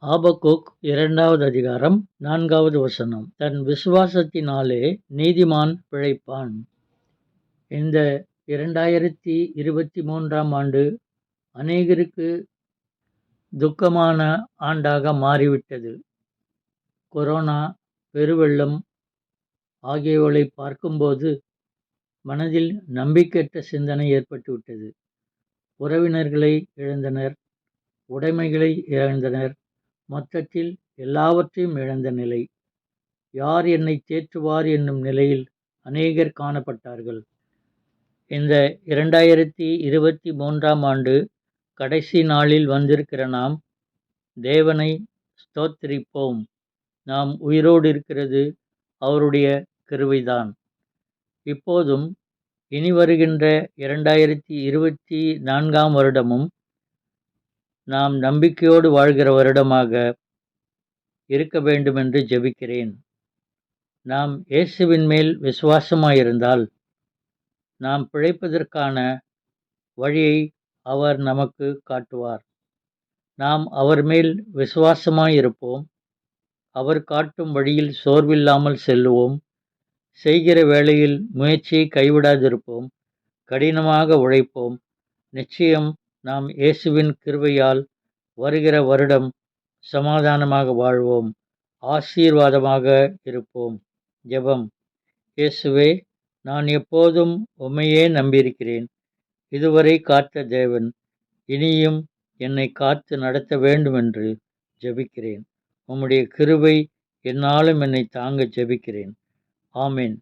ஆபக்கூக் 2வது அதிகாரம் 4வது வசனம். தன் விசுவாசத்தினாலே நீதிமான் பிழைப்பான். இந்த 2023ஆம் ஆண்டு அநேகருக்கு துக்கமான ஆண்டாக மாறிவிட்டது. கொரோனா, பெருவெள்ளம் ஆகியவற்றை பார்க்கும்போது மனதில் நம்பிக்கையற்ற சிந்தனை ஏற்பட்டுவிட்டது. உறவினர்களை இழந்தனர், உடைமைகளை இழந்தனர், மொத்தத்தில் எல்லாவற்றையும் இழந்த நிலை. யார் என்னை தேற்றுவார் என்னும் நிலையில் அநேகர் காணப்பட்டார்கள். இந்த 2023ஆம் ஆண்டு கடைசி நாளில் வந்திருக்கிற நாம் தேவனை ஸ்தோத்திரிப்போம். நாம் உயிரோடு இருக்கிறது அவருடைய கிருபைதான். இப்போதும் இனி வருகின்ற 2024ஆம் வருடமும் நாம் நம்பிக்கையோடு வாழ்கிற வருடமாக இருக்க வேண்டும் என்று ஜெபிக்கிறேன். நாம் இயேசுவின் மேல் விசுவாசமாயிருந்தால் நாம் பிழைப்பதற்கான வழியை அவர் நமக்கு காட்டுவார். நாம் அவர் மேல் விசுவாசமாயிருப்போம். அவர் காட்டும் வழியில் சோர்வில்லாமல் செல்லுவோம். செய்கிற வேளையில் முயற்சியை கைவிடாதிருப்போம். கடினமாக உழைப்போம். நிச்சயம் நாம் இயேசுவின் கிருபையால் வருகிற வருடம் சமாதானமாக வாழ்வோம். ஆசீர்வாதமாக இருப்போம். ஜெபம். இயேசுவே, நான் எப்போதும் உம்மையே நம்பியிருக்கிறேன். இதுவரை காத்த தேவன் இனியும் என்னை காத்து நடத்த வேண்டும் என்று ஜெபிக்கிறேன். உம்முடைய கிருபை எந்நாளும் என்னை தாங்க ஜெபிக்கிறேன். ஆமென்.